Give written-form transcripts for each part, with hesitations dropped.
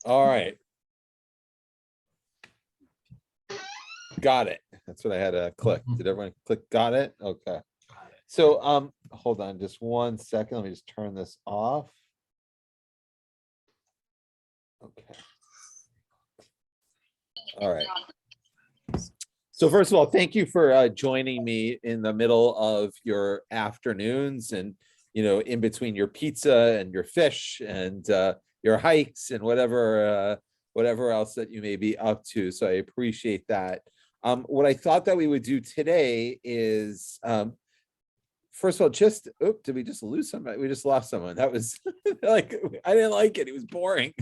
All right. Got it. That's what I had to click. Did everyone click got it? Okay. So hold on just 1 second. Let me just turn this off. Okay. All right. So first of all, thank you for joining me in the middle of your afternoons and, in between your pizza and your fish and your hikes and whatever else that you may be up to. So I appreciate that. What I thought that we would do today is, first of all, did we just lose somebody? We just lost someone. That was like, I didn't like it. It was boring.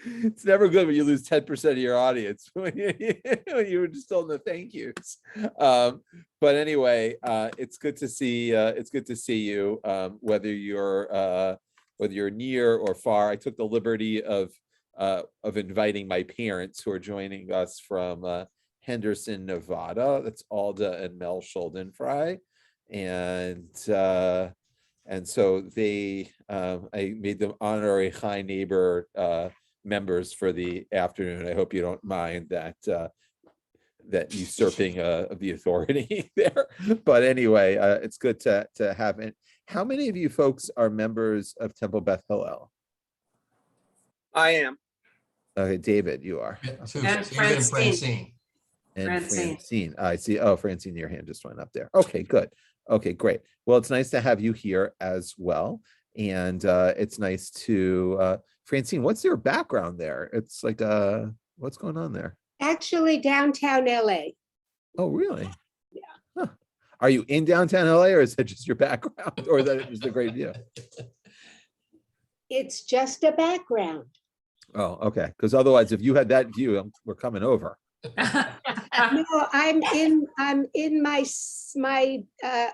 It's never good when you lose 10% of your audience when you were just told the thank yous. But anyway, it's good to see you, whether you're near or far. I took the liberty of inviting my parents who are joining us from Henderson, Nevada. That's Alda and Mel Schuldenfrei, and so they I made them honorary high neighbor members for the afternoon. I hope you don't mind that usurping of the authority there. But anyway, it's good to have it. How many of you folks are members of Temple Beth Hillel? I am. Okay, David, you are. And Francine. And Francine. I see. Oh, Francine, your hand just went up there. Okay, good. Okay, great. Well, it's nice to have you here as well. And it's nice to, Francine, what's your background there? It's like, what's going on there? Actually, downtown LA. Oh, really? Yeah. Huh. Are you in downtown LA, or is that just your background, or is that just a great view? It's just a background. Oh, okay. Because otherwise, if you had that view, we're coming over. No, I'm in my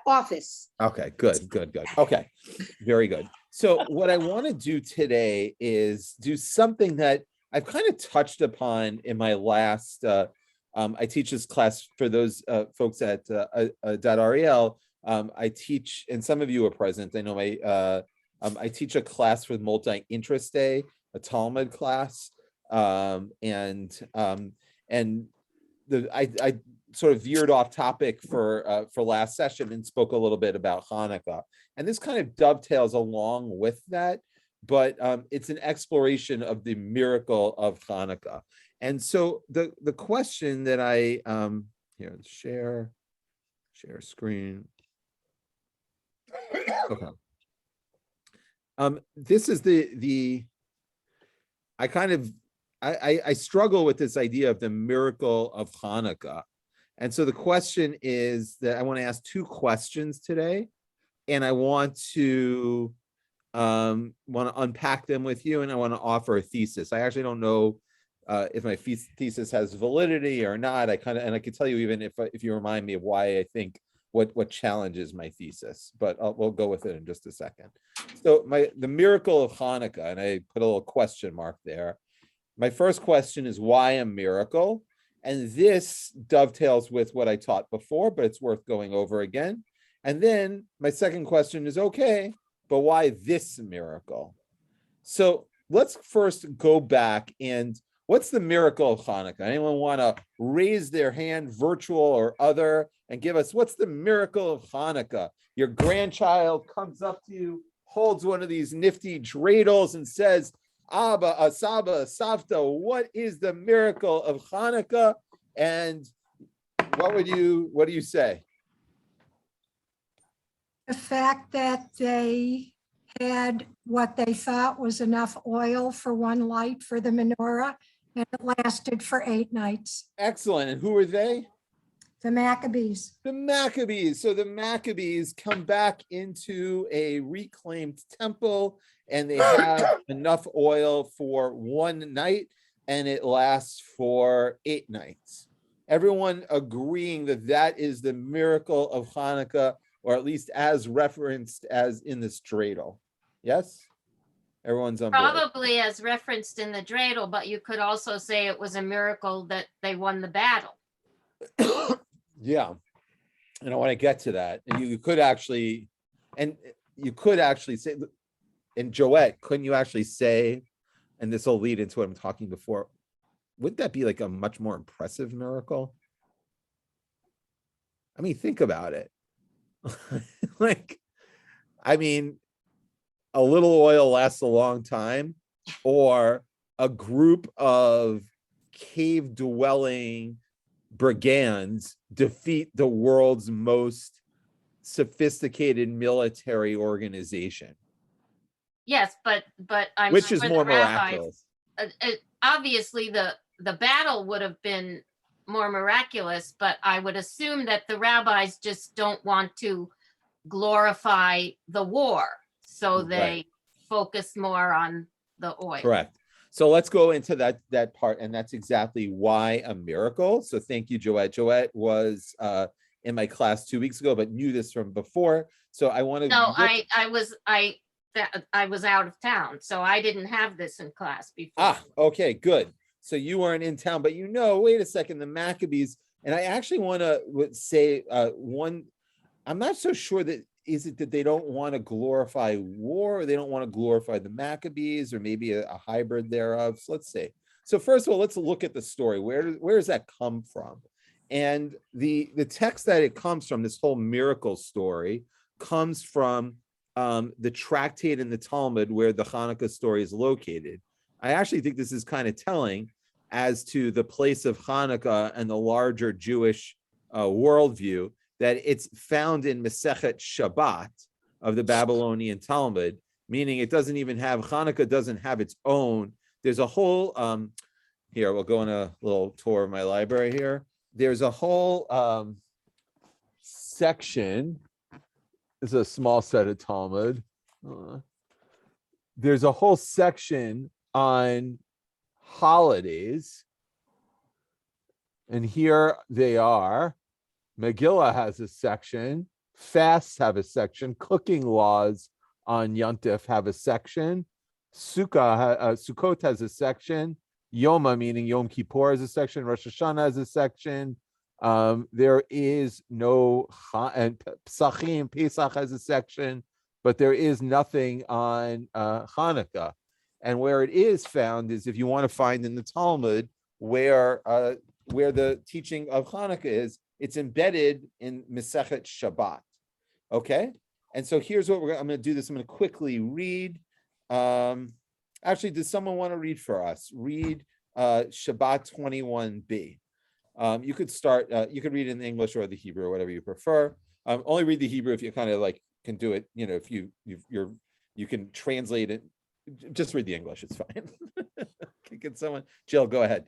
office. Okay, good. Okay, very good. So what I want to do today is do something that I've kind of touched upon in my last, I teach this class for those folks at .rel. I teach, and some of you are present. I know I teach a class with multi-interest day, a Talmud class, and I sort of veered off topic for last session and spoke a little bit about Hanukkah, and this kind of dovetails along with that, but it's an exploration of the miracle of Hanukkah. And so the question that I here, share screen. Okay. This is I struggle with this idea of the miracle of Hanukkah. And so the question is that I want to ask 2 questions today, and I want to unpack them with you, and I want to offer a thesis. I actually don't know if my thesis has validity or not. I can tell you even if you remind me of why I think what challenges my thesis, but we'll go with it in just a second. So the miracle of Hanukkah, and I put a little question mark there. My first question is why a miracle? And this dovetails with what I taught before, but it's worth going over again. And then my second question is, okay, but why this miracle? So let's first go back, and what's the miracle of Hanukkah? Anyone want to raise their hand, virtual or other, and give us what's the miracle of Hanukkah? Your grandchild comes up to you, holds one of these nifty dreidels and says, Abba, Saba, Savta, what is the miracle of Hanukkah? And what do you say? The fact that they had what they thought was enough oil for one light for the menorah, and it lasted for 8 nights. Excellent. And who are they? The Maccabees. The Maccabees. So the Maccabees come back into a reclaimed temple, and they have enough oil for 1 night, and it lasts for 8 nights. Everyone agreeing that that is the miracle of Hanukkah, or at least as referenced as in this dreidel. Yes? Everyone's on board. Probably as referenced in the dreidel, but you could also say it was a miracle that they won the battle. Yeah, and I want to get to that. And you could actually say, and Joette, couldn't you actually say, and this will lead into what I'm talking before, wouldn't that be like a much more impressive miracle? I mean, think about it. Like, I mean, a little oil lasts a long time, or a group of cave dwelling brigands defeat the world's most sophisticated military organization. Yes, but I'm Which sure is the more rabbis, miraculous. obviously the battle would have been more miraculous, but I would assume that the rabbis just don't want to glorify the war, so they Right. focus more on the oil. Correct. So let's go into that part, and that's exactly why a miracle. So thank you, Joette. Joette was in my class 2 weeks ago, but knew this from before. So I want to. No, I was out of town, so I didn't have this in class before. Okay, good. So you weren't in town, but wait a second, the Maccabees, and I actually want to say one. I'm not so sure that is it that they don't want to glorify war, or they don't want to glorify the Maccabees, or maybe a hybrid thereof. So let's see. So first of all, let's look at the story. Where does that come from? And the text that it comes from, this whole miracle story, comes from the tractate in the Talmud where the Hanukkah story is located. I actually think this is kind of telling as to the place of Hanukkah and the larger Jewish worldview, that it's found in Masechet Shabbat of the Babylonian Talmud, meaning it doesn't even have, Hanukkah doesn't have its own. There's a whole, here, we'll go on a little tour of my library here. There's a whole section, it's a small set of Talmud. There's a whole section on holidays. And here they are. Megillah has a section, fasts have a section, cooking laws on Yontif have a section, Sukkot has a section, Yoma, meaning Yom Kippur, has a section, Rosh Hashanah has a section. There is no, and Pesachim, Pesach has a section, but there is nothing on Hanukkah. And where it is found is if you want to find in the Talmud where the teaching of Hanukkah is, it's embedded in Masechet Shabbat. Okay, and so here's what I'm going to do. This I'm going to quickly read. Actually, does someone want to read for us? Read Shabbat 21b. You could start. You could read it in the English or the Hebrew, whatever you prefer. Only read the Hebrew if you kind of like can do it. If you can translate it. Just read the English. It's fine. Can someone? Jill, go ahead.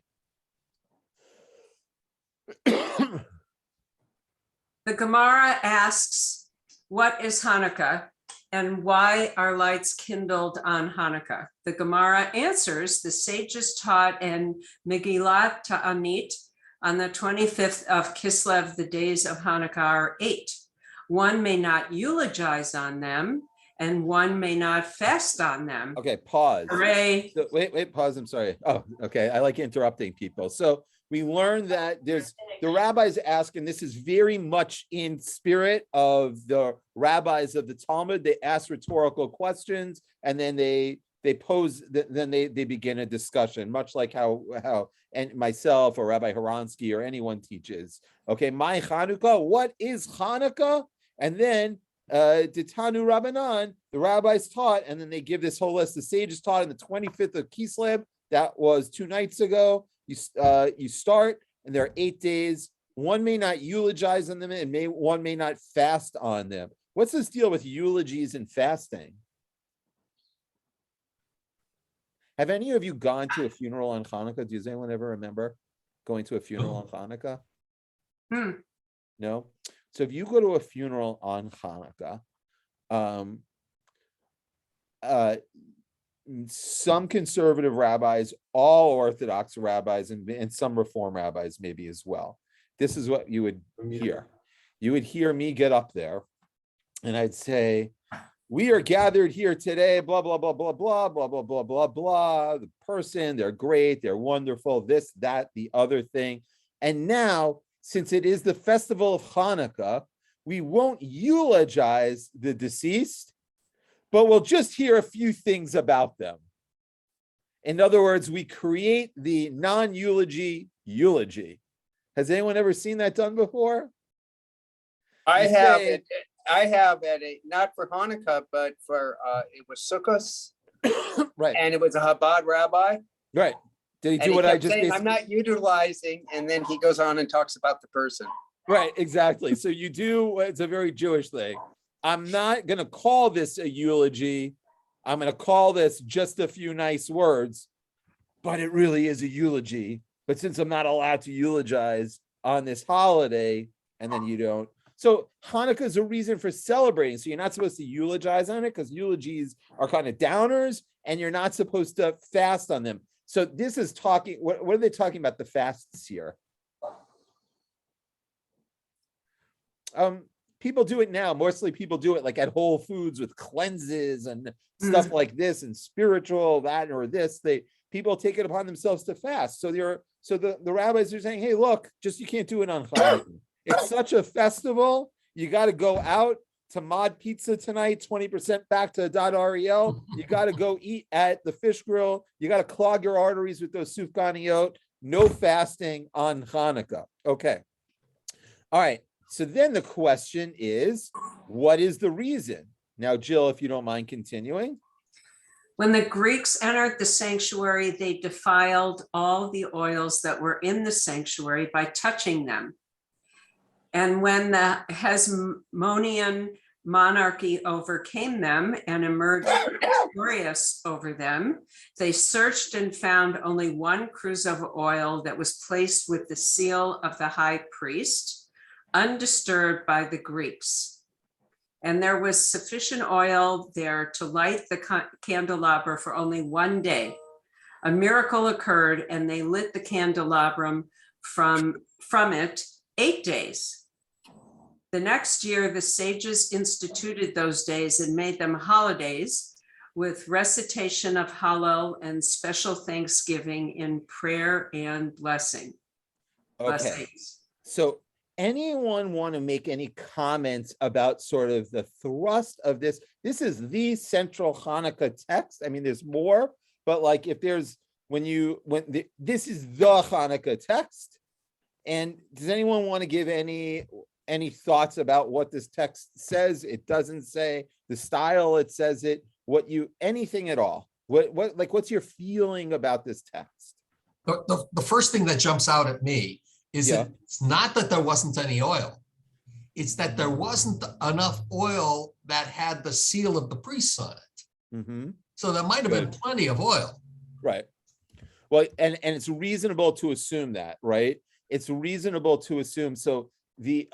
The Gemara asks, what is Hanukkah and why are lights kindled on Hanukkah? The Gemara answers, the sages taught in Megillat Ta'anit on the 25th of Kislev, the days of Hanukkah are 8. One may not eulogize on them and one may not fast on them. Okay, pause. Hooray. So, wait, pause. I'm sorry. Oh, okay. I like interrupting people. So we learned that the rabbis ask, and this is very much in spirit of the rabbis of the Talmud. They ask rhetorical questions, and then they pose. Then they begin a discussion, much like how and myself or Rabbi Haransky or anyone teaches. Okay, my Hanukkah. What is Hanukkah? And then Ditanu Rabbanan, the rabbis taught, and then they give this whole list. The sages taught on the 25th of Kislev. That was 2 nights ago. You start, and there are 8 days. One may not eulogize on them, and one may not fast on them. What's this deal with eulogies and fasting? Have any of you gone to a funeral on Hanukkah? Does anyone ever remember going to a funeral on Hanukkah? No? So if you go to a funeral on Hanukkah, some conservative rabbis, all Orthodox rabbis, and some Reform rabbis maybe as well. This is what you would hear. You would hear me get up there, and I'd say, we are gathered here today, blah, blah, blah, blah, blah, blah, blah, blah, blah, blah. The person, they're great, they're wonderful, this, that, the other thing. And now, since it is the festival of Hanukkah, we won't eulogize the deceased, but we'll just hear a few things about them. In other words, we create the non-eulogy eulogy. Has anyone ever seen that done before? I You have say- it. I have at a, not for Hanukkah, but for, it was Sukkot, Right, and it was a Chabad rabbi. right. Did he And do he what I kept just saying, basically? I'm not utilizing, and then he goes on and talks about the person. Right, exactly. So you do, it's a very Jewish thing. I'm not going to call this a eulogy. I'm going to call this just a few nice words, but it really is a eulogy. But since I'm not allowed to eulogize on this holiday, and then you don't. So Hanukkah is a reason for celebrating. So you're not supposed to eulogize on it because eulogies are kind of downers, and you're not supposed to fast on them. So this is talking, what are they talking about the fasts here? People do it now. Mostly people do it like at Whole Foods with cleanses and stuff like this, and spiritual that or this. People take it upon themselves to fast. So the rabbis are saying, hey, look, just you can't do it on Hanukkah. It's such a festival. You got to go out to Mod Pizza tonight, 20% back to Ariel. You got to go eat at the fish grill. You got to clog your arteries with those sufganiyot. No fasting on Hanukkah. Okay. All right. So then the question is, what is the reason? Now, Jill, if you don't mind continuing. When the Greeks entered the sanctuary, they defiled all the oils that were in the sanctuary by touching them. And when the Hasmonean monarchy overcame them and emerged victorious over them, they searched and found only one cruse of oil that was placed with the seal of the high priest, undisturbed by the Greeks. And there was sufficient oil there to light the candelabra for only one day. A miracle occurred, and they lit the candelabrum from it 8 days. The next year, the sages instituted those days and made them holidays with recitation of Hallel and special thanksgiving in prayer and blessing. Okay. Blessings. So anyone want to make any comments about sort of the thrust of this? This is the central Hanukkah text. I mean, there's more, but like if there's, this is the Hanukkah text. And does anyone want to give any thoughts about what this text says? It doesn't say, the style it says it, anything at all. What's your feeling about this text? The first thing that jumps out at me is that it's not that there wasn't any oil. It's that there wasn't enough oil that had the seal of the priests on it. Mm-hmm. So there might have been plenty of oil. Right. Well, and it's reasonable to assume that, right? It's reasonable to assume. So the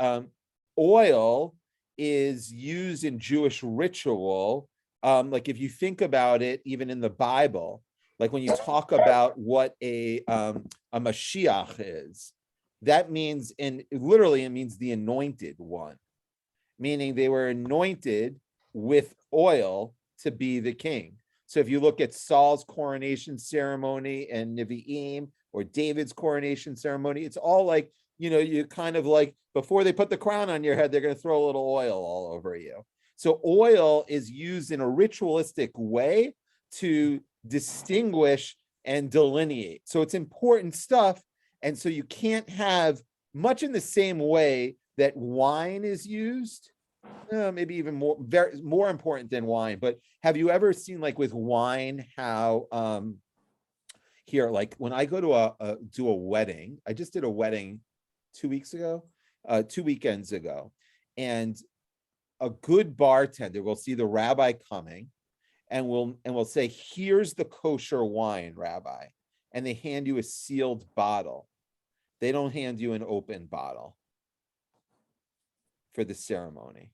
oil is used in Jewish ritual. Like if you think about it, even in the Bible, like when you talk about what a Mashiach is, that means, literally it means the anointed one, meaning they were anointed with oil to be the king. So if you look at Saul's coronation ceremony and Nevi'im, or David's coronation ceremony, it's all like, you kind of like, before they put the crown on your head, they're going to throw a little oil all over you. So oil is used in a ritualistic way to distinguish and delineate. So it's important stuff. And so you can't have much in the same way that wine is used, maybe even more important than wine. But have you ever seen, like with wine, how here, like when I go to do a wedding, I just did a wedding 2 weekends ago, and a good bartender will see the rabbi coming, and will say, "Here's the kosher wine, Rabbi," and they hand you a sealed bottle. They don't hand you an open bottle for the ceremony.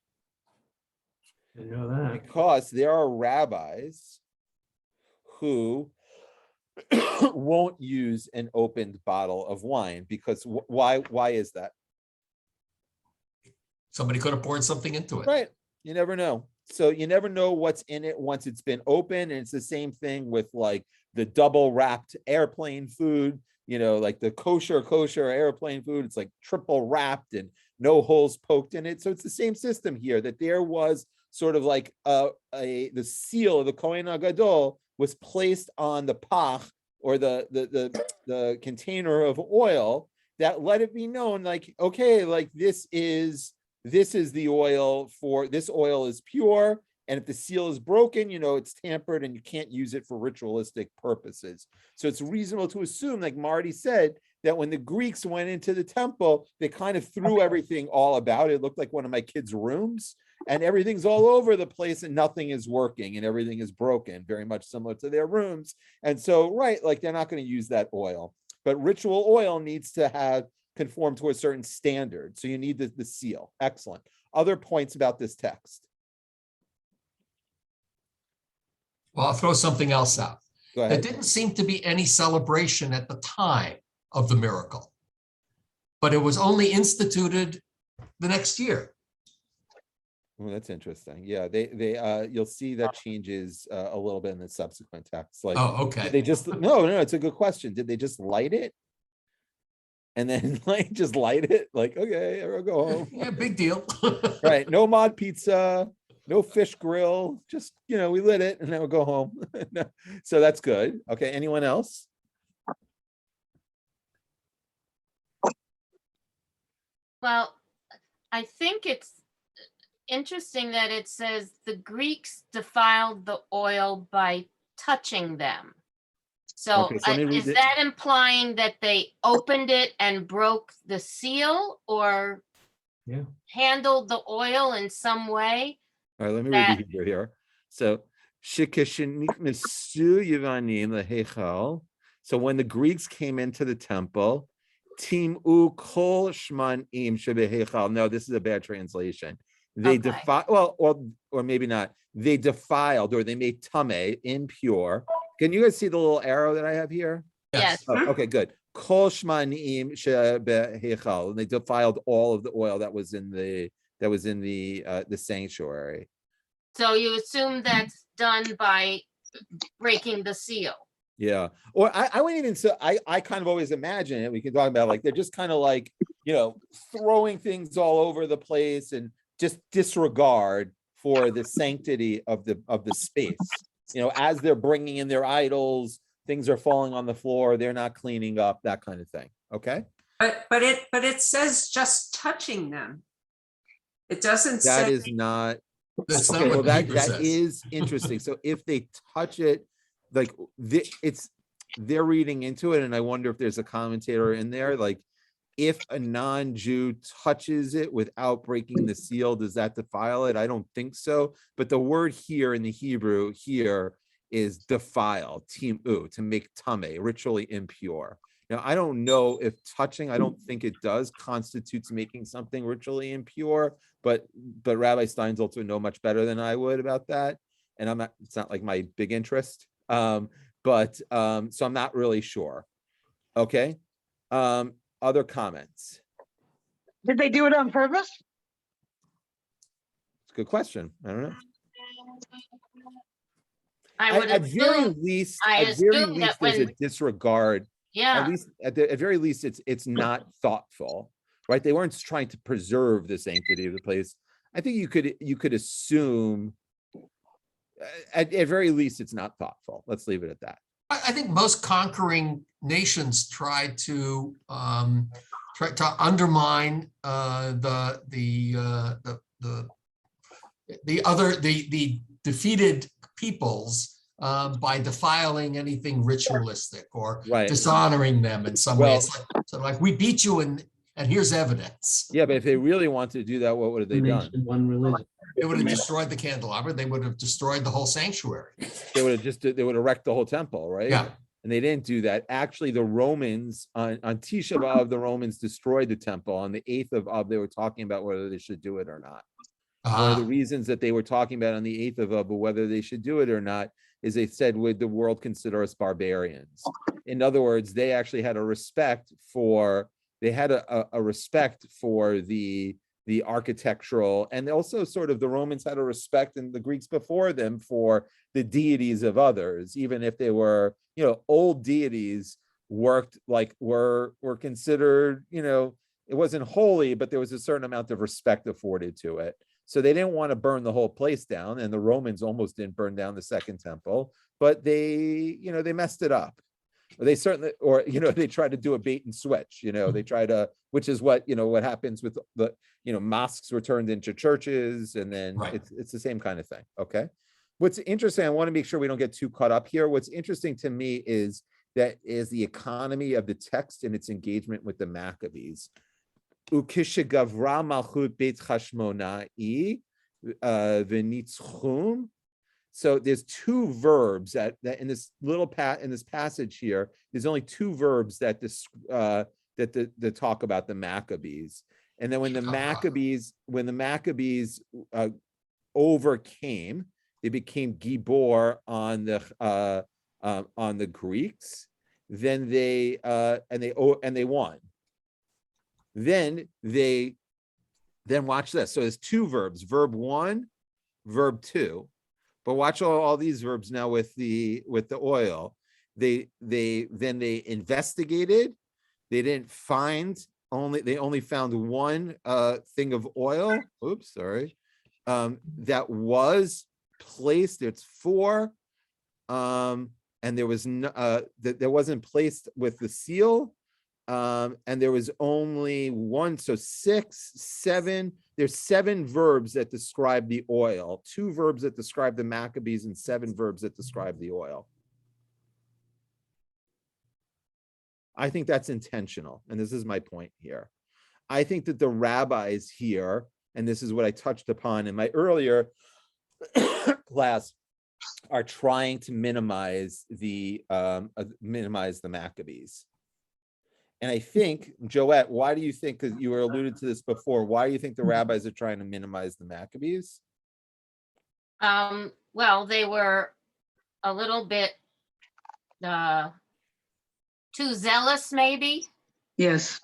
You know that. Because there are rabbis who won't use an opened bottle of wine. Because why is that? Somebody could have poured something into it. Right. You never know. So you never know what's in it once it's been open. And it's the same thing with like the double wrapped airplane food, like the kosher airplane food. It's like triple wrapped and no holes poked in it. So it's the same system here, that there was sort of like the seal of the Kohen HaGadol was placed on the pach, or the container of oil, that let it be known, like, okay, like this is the oil, for this oil is pure, and if the seal is broken, it's tampered and you can't use it for ritualistic purposes. So it's reasonable to assume, like Marty said, that when the Greeks went into the temple, they kind of threw everything all about. It looked like one of my kids' rooms, and everything's all over the place and nothing is working and everything is broken, very much similar to their rooms. And so, right, like they're not going to use that oil, but ritual oil needs to conform to a certain standard. So you need the seal. Excellent. Other points about this text? Well, I'll throw something else out. Go There ahead. didn't seem to be any celebration at the time of the miracle, but it was only instituted the next year. Oh, that's interesting. Yeah, they you'll see that changes a little bit in the subsequent text. Like, Oh, did okay. they just no, it's a good question. Did they just light it? And then like just light it? Like, okay, everyone go home. Yeah, big deal. Right. No mod pizza, no fish grill, just we lit it and then we'll go home. So that's good. Okay, anyone else? Well, I think it's interesting that it says the Greeks defiled the oil by touching them. So Okay, so let me read is it. that implying that they opened it and broke the seal, or Yeah. handled the oil in some way? All right, let me that- read the Hebrew here. So, "Shekeshenichnesu Yevanim leheichal." So when the Greeks came into the temple, Timu kol shmanim shebeheichal. No, this is a bad translation. They Okay. or maybe not. They defiled, or they made tameh, impure. Can you guys see the little arrow that I have here? Yes. Oh, okay, good. Kol shmanim shebeheichal. And they defiled all of the oil that was in the sanctuary. So you assume that's done by breaking the seal. Yeah. Or I wouldn't even say, I kind of always imagine it. We can talk about like they're just kind of like, throwing things all over the place and just disregard for the sanctity of the space. As they're bringing in their idols, things are falling on the floor, they're not cleaning up, that kind of thing. Okay. But it says just touching them. It doesn't That say. is not. That's not Okay, well, what the that Hebrew says. is interesting. So if they touch it, like they're reading into it, and I wonder if there's a commentator in there, like if a non-Jew touches it without breaking the seal, does that defile it? I don't think so. But the word here in the Hebrew here is defile, timu, to make tameh, ritually impure. Now, I don't know if touching, I don't think it does constitutes making something ritually impure, but Rabbi Steinsaltz would know much better than I would about that. And it's not like my big interest. So I'm not really sure. Okay. Other comments? Did they do it on purpose? It's a good question. I don't know. I would At very assume, least, I at very assume that least, there's a when- disregard. yeah. At least, at very least, it's not thoughtful, right? They weren't trying to preserve the sanctity of the place. I think you could assume, at very least, it's not thoughtful. Let's leave it at that. I think most conquering nations try to undermine the defeated peoples by defiling anything ritualistic or Right. dishonoring them in some way. It's like we beat you and here's evidence. Yeah, but if they really wanted to do that, what would have they done? Nation, one religion. They would have destroyed the candelabra. They would have destroyed the whole sanctuary. They would have wrecked the whole temple, right? Yeah. And they didn't do that. Actually, the Romans on Tisha B'Av, the Romans destroyed the temple. On the 8th of Av, they were talking about whether they should do it or not. One of the reasons that they were talking about on the 8th of Av, whether they should do it or not, is they said, would the world consider us barbarians? In other words, they actually had a respect for, a respect for the architectural, and also sort of the Romans had a respect, and the Greeks before them, for the deities of others, even if they were, old deities were considered, it wasn't holy, but there was a certain amount of respect afforded to it. So they didn't want to burn the whole place down, and the Romans almost didn't burn down the second temple, but they, they messed it up. They certainly, or, they try to do a bait and switch, they try to, which is what, what happens with the, mosques were turned into churches, and then Right. it's the same kind of thing. Okay. What's interesting, I want to make sure we don't get too caught up here. What's interesting to me is that is the economy of the text and its engagement with the Maccabees. Ukishagavra malchut beit chashmonai v'nitzchum. So there's two verbs that in this little in this passage here. There's only two verbs that that talk about the Maccabees. And then when the Maccabees overcame, they became gibor on the Greeks. Then they won. Then watch this. So there's two verbs: verb 1, verb 2. But watch all these verbs now with the oil. They investigated. They didn't find they only found one thing of oil. Oops, sorry. That was placed. It's 4. And there was that wasn't placed with the seal. And there was only 1, so 6, 7. There's 7 verbs that describe the oil, 2 verbs that describe the Maccabees, and 7 verbs that describe the oil. I think that's intentional, and this is my point here. I think that the rabbis here, and this is what I touched upon in my earlier class, are trying to minimize the Maccabees. And I think, Joette, why do you think, because you were alluded to this before, why do you think the rabbis are trying to minimize the Maccabees? Well, they were a little bit too zealous, maybe. Yes.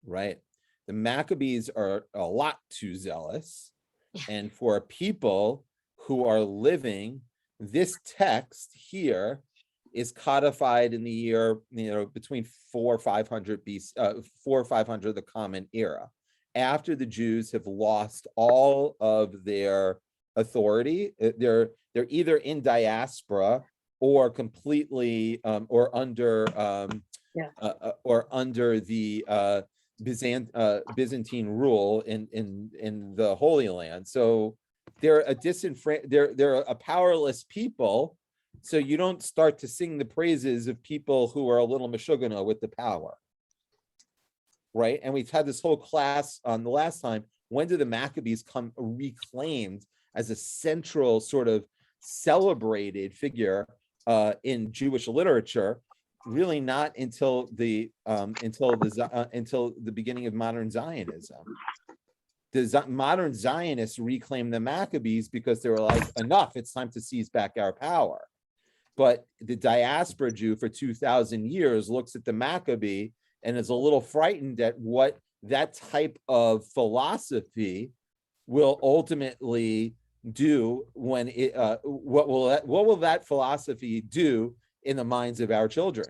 Right. The Maccabees are a lot too zealous. And for people who are living, this text here is codified in the year, between 400 or 500 BC, 400 or 500, the Common Era, after the Jews have lost all of their authority. They're either in diaspora or completely or under the Byzantine rule in the Holy Land. So they're they're a powerless people. So you don't start to sing the praises of people who are a little meshugana with the power, right? And we've had this whole class on the last time. When did the Maccabees come reclaimed as a central sort of celebrated figure in Jewish literature? Really not until the beginning of modern Zionism. The modern Zionists reclaimed the Maccabees because they were like, enough, it's time to seize back our power. But the diaspora Jew for 2,000 years looks at the Maccabee and is a little frightened at what that type of philosophy will ultimately do when it, what will that philosophy do in the minds of our children?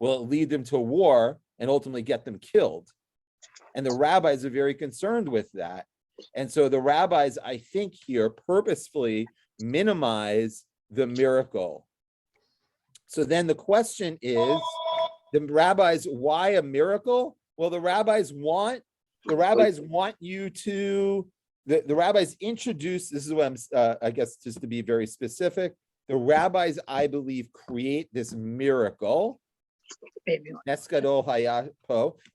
Will it lead them to war and ultimately get them killed? And the rabbis are very concerned with that. And so the rabbis, I think here, purposefully minimize the miracle. So then the question is, the rabbis, why a miracle? Well, the rabbis want you to, the rabbis introduce, this is what I'm, I guess, just to be very specific, the rabbis, I believe, create this miracle. If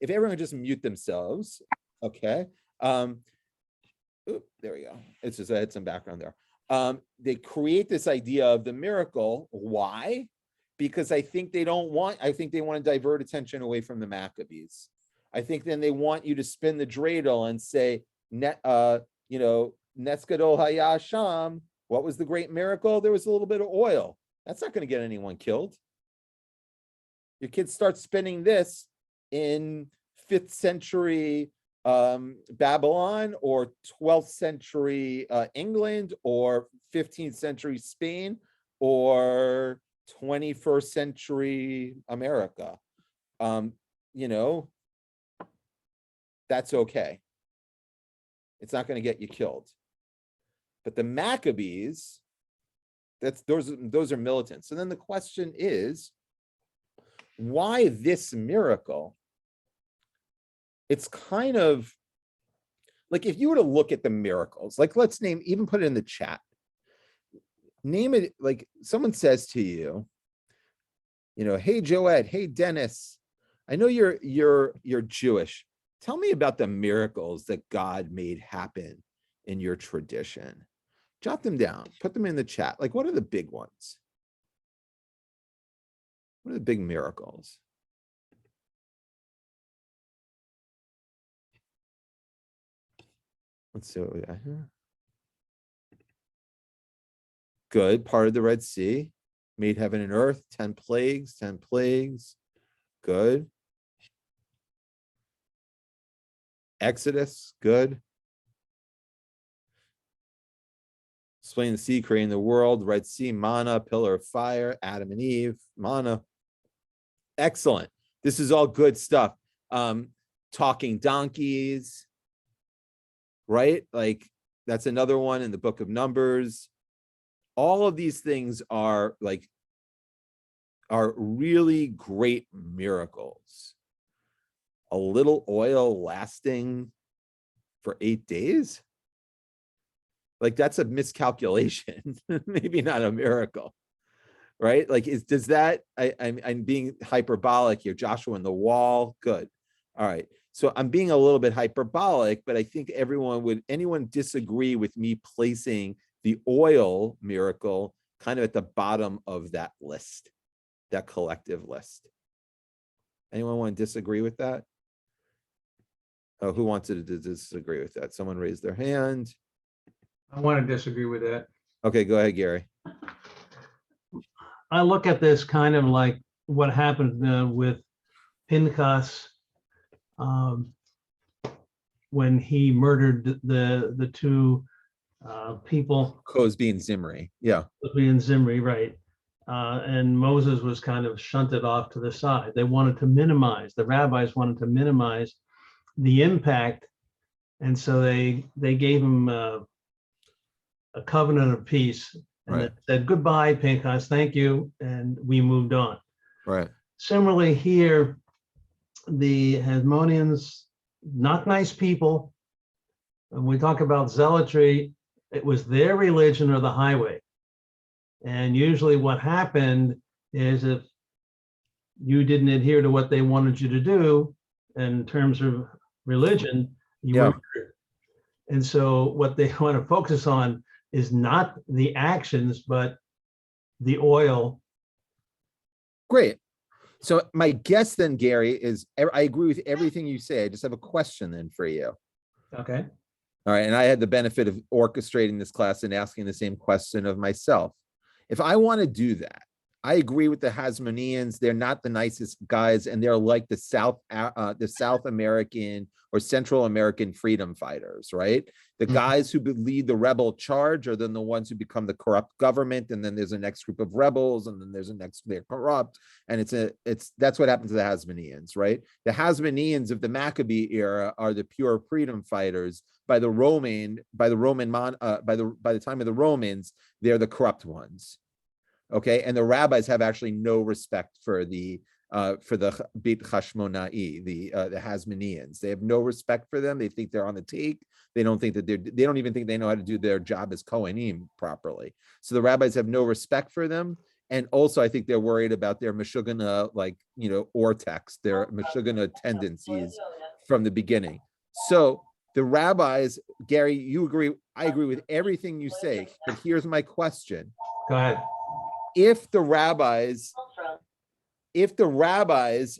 everyone would just mute themselves, okay. There we go. It's just I had some background there. They create this idea of the miracle. Why? Because I think they want to divert attention away from the Maccabees. I think then they want you to spin the dreidel and say, Nesgadol Hayasham. What was the great miracle? There was a little bit of oil. That's not going to get anyone killed. Your kids start spinning this in 5th century Babylon or 12th century England or 15th century Spain or 21st century America. That's okay. It's not going to get you killed. But the Maccabees, those are militants. So then the question is, why this miracle? It's kind of like, if you were to look at the miracles, like let's name, even put it in the chat. Name it, like someone says to you, hey Joed, hey Dennis, I know you're Jewish. Tell me about the miracles that God made happen in your tradition. Jot them down, put them in the chat. Like, what are the big ones? What are the big miracles? Let's see what we got here. Good. Part of the Red Sea, made heaven and earth, 10 plagues, 10 plagues. Good. Exodus, good. Explain the sea, creating the world, Red Sea, manna, pillar of fire, Adam and Eve, manna. Excellent. This is all good stuff. Talking donkeys, right? Like, that's another one in the book of Numbers. All of these things are really great miracles. A little oil lasting for 8 days? Like, that's a miscalculation, maybe not a miracle, right? Like, does that, I'm being hyperbolic here. Joshua and the wall, good. All right. So I'm being a little bit hyperbolic, but I think anyone disagree with me placing the oil miracle kind of at the bottom of that list, that collective list? Anyone want to disagree with that? Oh, who wants to disagree with that? Someone raised their hand. I want to disagree with that. Okay, go ahead, Gary. I look at this kind of like what happened with Pinchas when he murdered the two people. Cosby and Zimri, yeah. Cosby and Zimri, right. And Moses was kind of shunted off to the side. They wanted to minimize, the rabbis wanted to minimize the impact. And so they gave him a covenant of peace, and Right. it said, goodbye, Pinchas, thank you. And we moved on. Right. Similarly here, the Hasmoneans, not nice people. When we talk about zealotry, it was their religion or the highway. And usually what happened is if you didn't adhere to what they wanted you to do in terms of religion, you were murdered. And so what they want to focus on is not the actions, but the oil. Great. So my guess then, Gary, is I agree with everything you say. I just have a question then for you. Okay. All right. And I had the benefit of orchestrating this class and asking the same question of myself. If I want to do that, I agree with the Hasmoneans. They're not the nicest guys, and they're like the South American or Central American freedom fighters, right? The guys who lead the rebel charge are then the ones who become the corrupt government, and then there's a next group of rebels, and then there's a next, they're corrupt, and that's what happened to the Hasmoneans, right? The Hasmoneans of the Maccabee era are the pure freedom fighters. By the time of the Romans, they're the corrupt ones. Okay, and the rabbis have actually no respect for the Beit Hashmonai, the Hasmoneans. They have no respect for them. They think they're on the take. They don't think that they don't even think they know how to do their job as Kohanim properly. So the rabbis have no respect for them. And also, I think they're worried about their Meshugana, Ortex, their Meshugana tendencies from the beginning. So the rabbis, Gary, you agree, I agree with everything you say, but here's my question. Go ahead. If the rabbis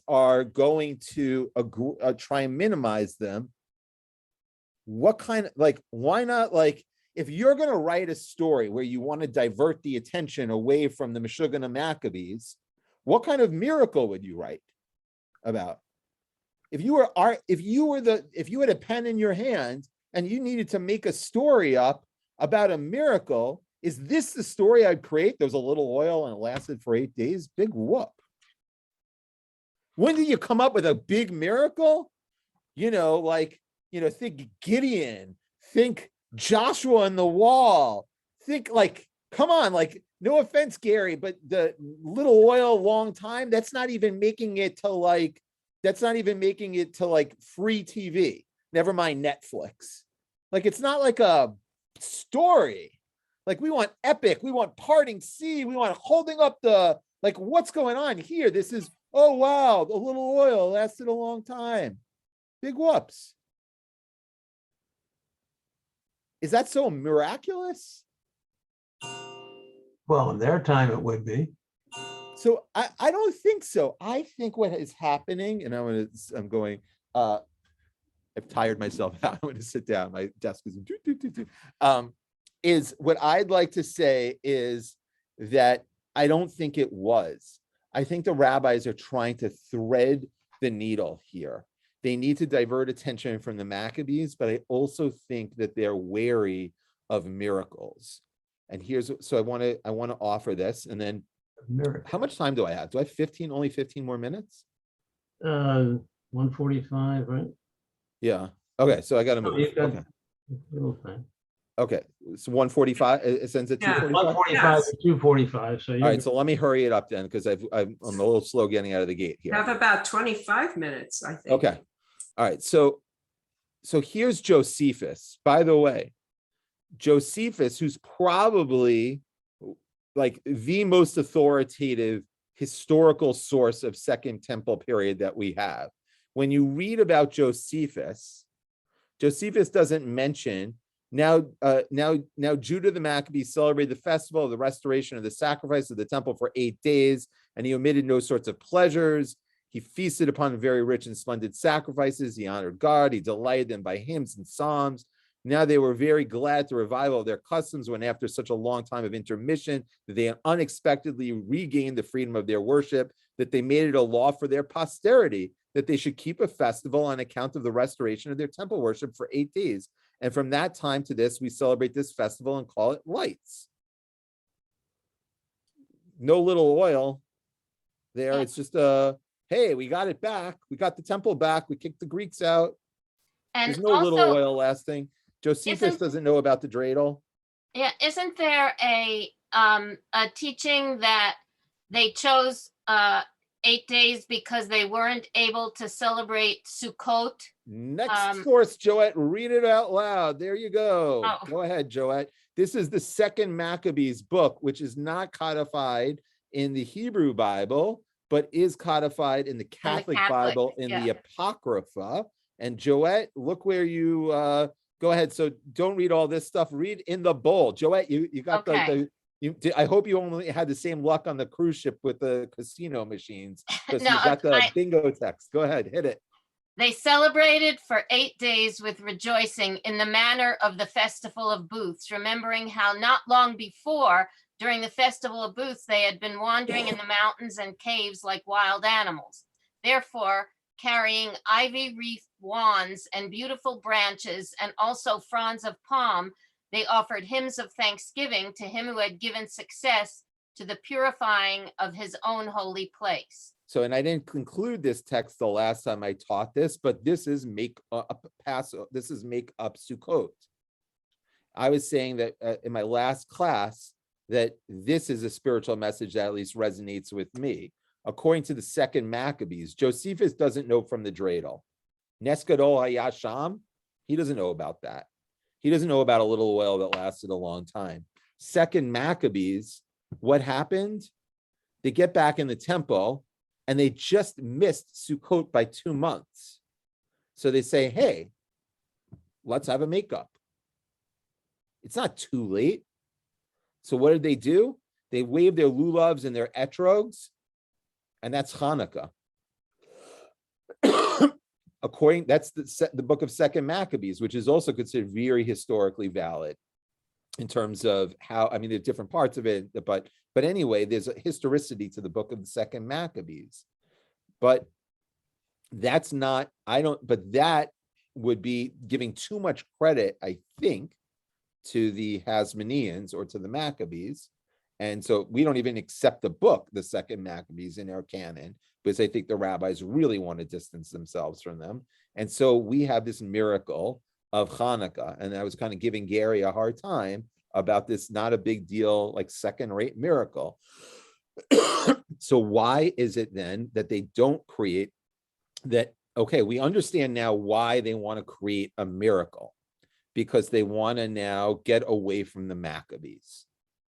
are going to try and minimize them, what kind of, why not, if you're going to write a story where you want to divert the attention away from the Meshugana Maccabees, what kind of miracle would you write about? If you had a pen in your hand and you needed to make a story up about a miracle, is this the story I'd create? There was a little oil and it lasted for 8 days. Big whoop. When did you come up with a big miracle? Think Gideon, think Joshua on the wall. Think like, come on, like, no offense, Gary, but the little oil long time, that's not even making it to like free TV. Never mind Netflix. Like, it's not like a story. Like, we want epic, we want parting sea, we want holding up the, like, what's going on here? This is, oh wow, the little oil lasted a long time. Big whoops. Is that so miraculous? Well, in their time, it would be. So I don't think so. I think what is happening, and I've tired myself out. I'm going to sit down. My desk is is what I'd like to say is that I don't think it was. I think the rabbis are trying to thread the needle here. They need to divert attention from the Maccabees, but I also think that they're wary of miracles. And so I want to offer this, and then how much time do I have? Do I have only 15 more minutes? 1:45, right? Yeah. Okay. So I got to move. You've got Okay. a little time. Okay. So 1:45. It sends at Yeah. 2:45. 1:45 to 2:45. So All right. So let me hurry it up then, because I'm a little slow getting out of the gate here. Have about 25 minutes, I think. Okay. All right. So here's Josephus. By the way, Josephus, who's probably like the most authoritative historical source of Second Temple period that we have. When you read about Josephus doesn't mention now Judah the Maccabees celebrated the festival of the restoration of the sacrifice of the temple for 8 days, and he omitted no sorts of pleasures. He feasted upon very rich and splendid sacrifices. He honored God. He delighted them by hymns and psalms. Now they were very glad the revival of their customs when, after such a long time of intermission, that they unexpectedly regained the freedom of their worship, that they made it a law for their posterity that they should keep a festival on account of the restoration of their temple worship for 8 days. And from that time to this, we celebrate this festival and call it lights. No little oil there. It's just hey, we got it back. We got the temple back. We kicked the Greeks out. And There's no little oil lasting. Josephus doesn't know about the dreidel. Yeah, isn't there a teaching that they chose 8 days because they weren't able to celebrate Sukkot? Next source, Joette, read it out loud. There you go. Oh. Go ahead, Joette. This is the Second Maccabees book, which is not codified in the Hebrew Bible, but is codified in the Catholic Bible in the Apocrypha. And Joette, look where you go ahead. So don't read all this stuff. Read in the bowl. Joette, you got I hope you only had the same luck on the cruise ship with the casino machines, because you got the bingo text. Go ahead, hit it. They celebrated for 8 days with rejoicing in the manner of the Festival of Booths, remembering how not long before, during the Festival of Booths, they had been wandering in the mountains and caves like wild animals. Therefore, carrying ivy-wreathed wands and beautiful branches, and also fronds of palm, they offered hymns of thanksgiving to him who had given success to the purifying of his own holy place. So, and I didn't conclude this text the last time I taught this, but this is make up Sukkot. I was saying that in my last class that this is a spiritual message that at least resonates with me. According to the Second Maccabees, Josephus doesn't know from the dreidel. Nes Gadol Hayasham, he doesn't know about that. He doesn't know about a little oil that lasted a long time. Second Maccabees, what happened? They get back in the temple and they just missed Sukkot by 2 months. So they say, hey, let's have a makeup. It's not too late. So what did they do? They waved their lulavs and their etrogs, and that's Hanukkah. That's the book of Second Maccabees, which is also considered very historically valid in terms of how, I mean, there's different parts of it, but anyway, there's a historicity to the book of the Second Maccabees. But that's not, but that would be giving too much credit, I think, to the Hasmoneans or to the Maccabees. And so we don't even accept the book, the Second Maccabees, in our canon, because I think the rabbis really want to distance themselves from them. And so we have this miracle of Hanukkah. And I was kind of giving Gary a hard time about this not a big deal, like second-rate miracle. So why is it then that they don't create that? Okay, we understand now why they want to create a miracle, because they want to now get away from the Maccabees,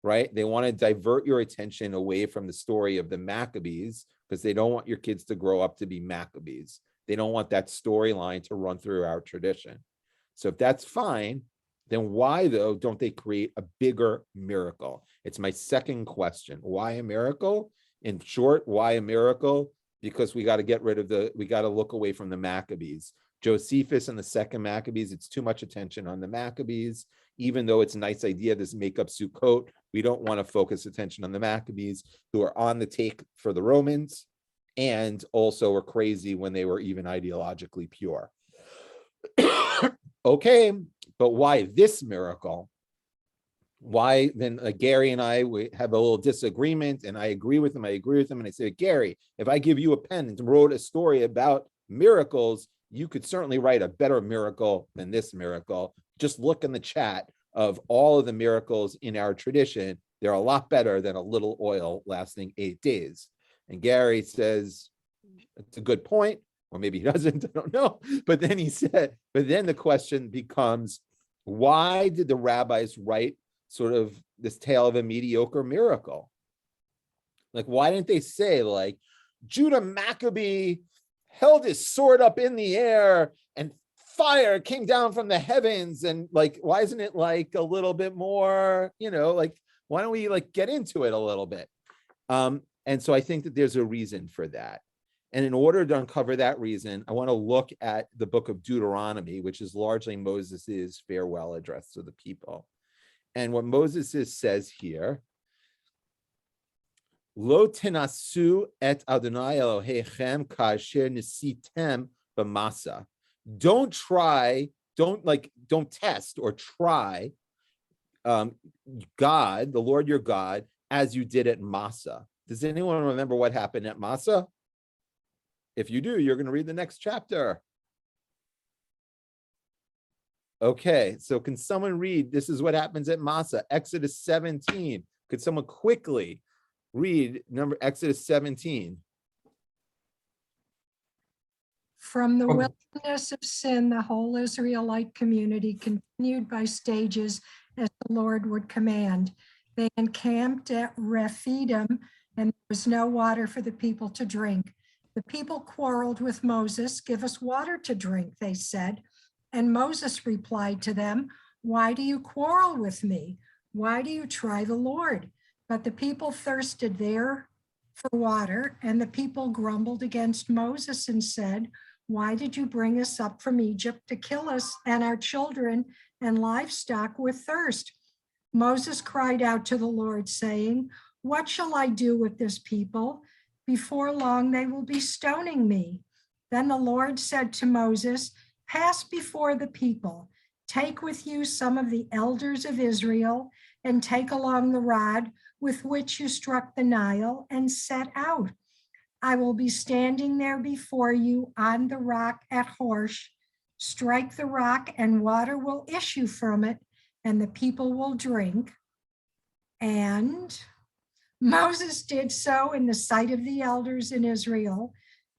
right? They want to divert your attention away from the story of the Maccabees, because they don't want your kids to grow up to be Maccabees. They don't want that storyline to run through our tradition. So if that's fine, then why, though, don't they create a bigger miracle? It's my second question. Why a miracle? In short, why a miracle? Because we got to get rid of we got to look away from the Maccabees. Josephus and the second Maccabees, it's too much attention on the Maccabees. Even though it's a nice idea, this make up Sukkot, we don't want to focus attention on the Maccabees, who are on the take for the Romans and also were crazy when they were even ideologically pure. Okay, but why this miracle? Why then? Gary and I, we have a little disagreement, and I agree with him. And I say, Gary, if I give you a pen and wrote a story about miracles, you could certainly write a better miracle than this miracle. Just look in the chat of all of the miracles in our tradition. They're a lot better than a little oil lasting 8 days. And Gary says, it's a good point, or maybe he doesn't, I don't know. But then he said, but then the question becomes, why did the rabbis write sort of this tale of a mediocre miracle? Like, why didn't they say, like, Judah Maccabee held his sword up in the air and fire came down from the heavens? And like, why isn't it like a little bit more, like, why don't we like get into it a little bit? And so I think that there's a reason for that. And in order to uncover that reason, I want to look at the book of Deuteronomy, which is largely Moses's farewell address to the people. And what Moses says here, Lo tenasu et Adonai Elohechem kasher nisitem b'masa. Don't test or try God, the Lord your God, as you did at Massa. Does anyone remember what happened at Massa? If you do, you're going to read the next chapter. Okay, so can someone read? This is what happens at Massa, Exodus 17. Could someone quickly read Exodus 17? From the wilderness of sin, the whole Israelite community continued by stages as the Lord would command. They encamped at Rephidim, and there was no water for the people to drink. The people quarreled with Moses. Give us water to drink, they said. And Moses replied to them, why do you quarrel with me? Why do you try the Lord? But the people thirsted there for water, and the people grumbled against Moses and said, why did you bring us up from Egypt to kill us and our children and livestock with thirst? Moses cried out to the Lord, saying, what shall I do with this people? Before long, they will be stoning me. Then the Lord said to Moses, pass before the people, take with you some of the elders of Israel, and take along the rod with which you struck the Nile, and set out. I will be standing there before you on the rock at Horsh. Strike the rock, and water will issue from it, and the people will drink. And Moses did so in the sight of the elders in Israel.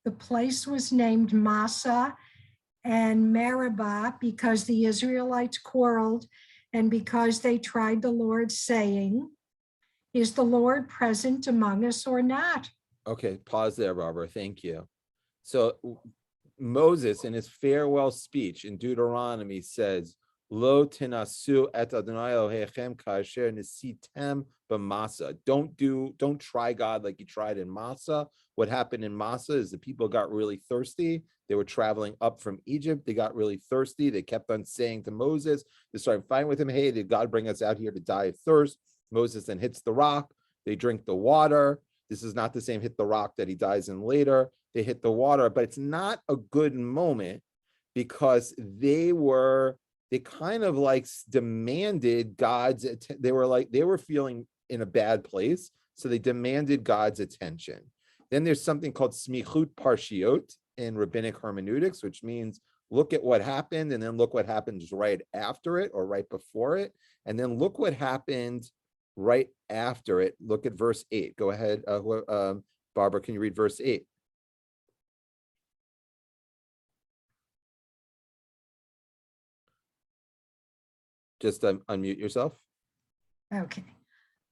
The place was named Massa and Meribah because the Israelites quarreled and because they tried the Lord, saying, is the Lord present among us or not? Okay, pause there, Barbara. Thank you. So Moses, in his farewell speech in Deuteronomy, says, Lo tenasu et Adonai Elohechem kasher nisitem b'masa. Don't try God like you tried in Massa. What happened in Massa is the people got really thirsty. They were traveling up from Egypt. They got really thirsty. They kept on saying to Moses, they started fighting with him, hey, did God bring us out here to die of thirst? Moses then hits the rock. They drink the water. This is not the same hit the rock that he dies in later. They hit the water, but it's not a good moment because they kind of like demanded God's, they were feeling in a bad place. So they demanded God's attention. Then there's something called smichut parshiot in rabbinic hermeneutics, which means look at what happened, and then look what happens right after it or right before it, and then look what happened right after it. Look at verse 8. Go ahead, Barbara, can you read verse 8? Just unmute yourself. Okay.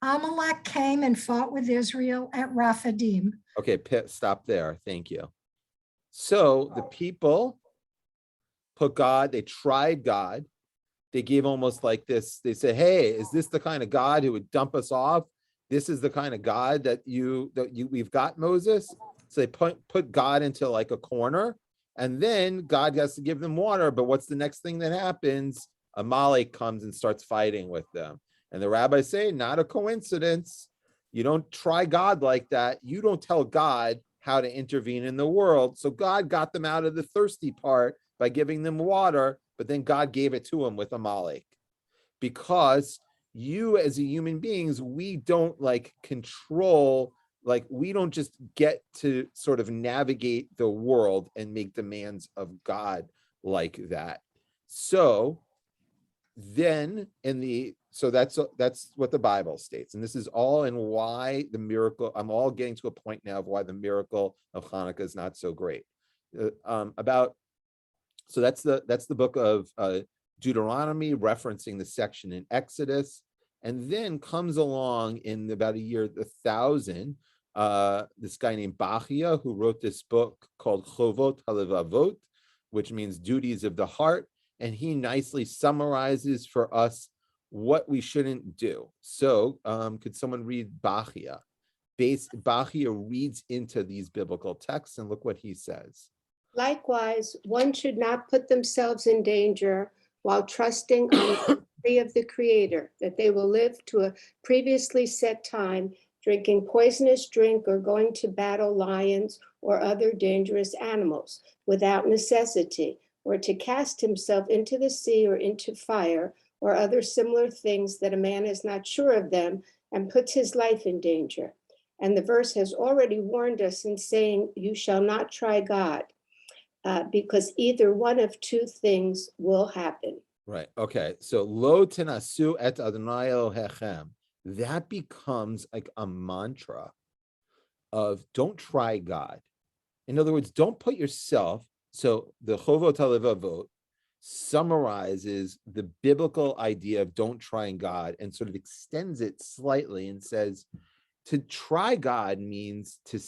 Amalek came and fought with Israel at Rephidim. Okay, stop there. Thank you. So the people put God, they tried God. They gave almost like this. They said, hey, is this the kind of God who would dump us off? This is the kind of God that we've got, Moses. So they put God into like a corner, and then God has to give them water. But what's the next thing that happens? Amalek comes and starts fighting with them. And the rabbis say, not a coincidence. You don't try God like that. You don't tell God how to intervene in the world. So God got them out of the thirsty part by giving them water, but then God gave it to them with Amalek. Because you as a human beings, we don't like control, like we don't just get to sort of navigate the world and make demands of God like that. So then so that's what the Bible states. And this is all in why the miracle, I'm all getting to a point now of why the miracle of Hanukkah is not so great. So that's the book of Deuteronomy, referencing the section in Exodus. And then comes along in about a year 1000, this guy named Bachia, who wrote this book called Chovot HaLevavot, which means duties of the heart. And he nicely summarizes for us what we shouldn't do. So could someone read Bachia? Bachia reads into these biblical texts, and look what he says. Likewise, one should not put themselves in danger while trusting on the mercy of the Creator, that they will live to a previously set time, drinking poisonous drink or going to battle lions or other dangerous animals without necessity, or to cast himself into the sea or into fire or other similar things that a man is not sure of them and puts his life in danger. And the verse has already warned us in saying, you shall not try God, because either one of two things will happen. Right. Okay. So lo tenasu et Adonai Elohechem. That becomes like a mantra of don't try God. In other words, don't put yourself. So the Chovot HaLevavot summarizes the biblical idea of don't try God and sort of extends it slightly and says to try God means to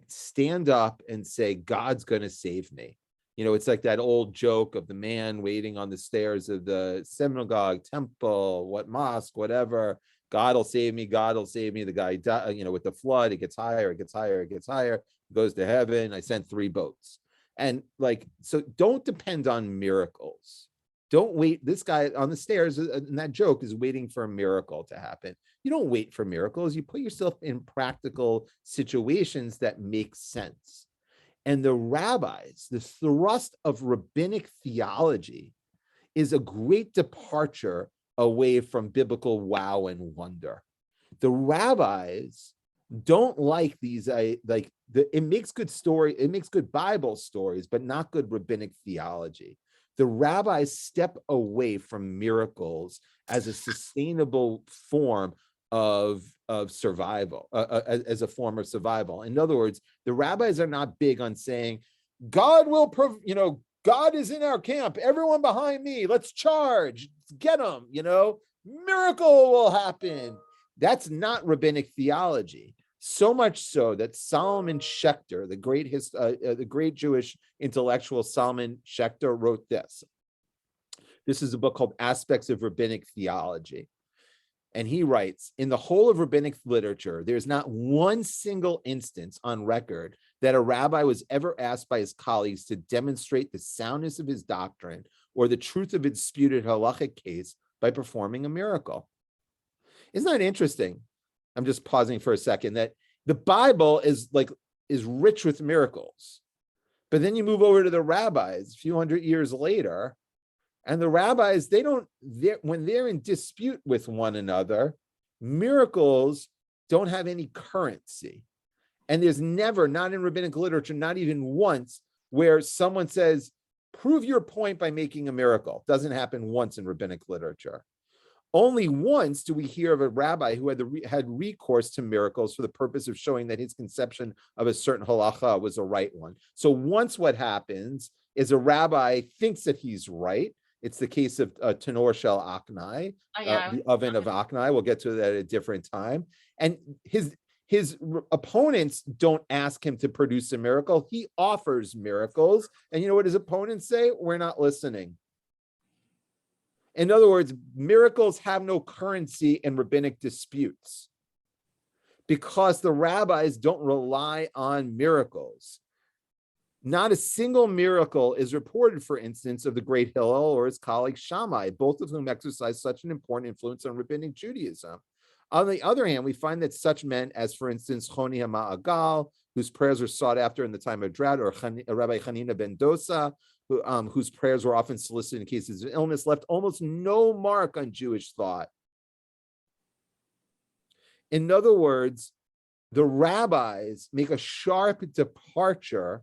stand up and say, God's going to save me. You know, it's like that old joke of the man waiting on the stairs of the synagogue, temple, mosque, whatever. God will save me. God will save me. The guy, with the flood, it gets higher, it gets higher, it gets higher, goes to heaven. I sent 3 boats. And so don't depend on miracles. Don't wait. This guy on the stairs in that joke is waiting for a miracle to happen. You don't wait for miracles. You put yourself in practical situations that make sense. And the rabbis, the thrust of rabbinic theology is a great departure away from biblical wow and wonder. The rabbis don't like these, it makes good story, it makes good Bible stories, but not good rabbinic theology. The rabbis step away from miracles as a sustainable form of survival, as a form of survival. In other words, the rabbis are not big on saying, God will, God is in our camp, everyone behind me, let's charge, get them, miracle will happen. That's not rabbinic theology. So much so that Solomon Schechter, the great Jewish intellectual Solomon Schechter, wrote this. This is a book called Aspects of Rabbinic Theology. And he writes, in the whole of rabbinic literature, there's not one single instance on record that a rabbi was ever asked by his colleagues to demonstrate the soundness of his doctrine or the truth of a disputed halachic case by performing a miracle. Isn't that interesting? I'm just pausing for a second, that the Bible is rich with miracles. But then you move over to the rabbis a few hundred years later, and the rabbis, when they're in dispute with one another, miracles don't have any currency. And there's never, not in rabbinic literature, not even once, where someone says, prove your point by making a miracle. Doesn't happen once in rabbinic literature. Only once do we hear of a rabbi who had recourse to miracles for the purpose of showing that his conception of a certain halacha was a right one. So once what happens is a rabbi thinks that he's right. It's the case of Tenor Shel Aknai, the oven of Aknai. We'll get to that at a different time. And his opponents don't ask him to produce a miracle. He offers miracles. And you know what his opponents say? We're not listening. In other words, miracles have no currency in rabbinic disputes because the rabbis don't rely on miracles. Not a single miracle is reported, for instance, of the great Hillel or his colleague Shammai, both of whom exercised such an important influence on rabbinic Judaism. On the other hand, we find that such men as, for instance, Choni HaMa'agal, whose prayers were sought after in the time of drought, or Rabbi Hanina ben Dosa, whose prayers were often solicited in cases of illness, left almost no mark on Jewish thought. In other words, the rabbis make a sharp departure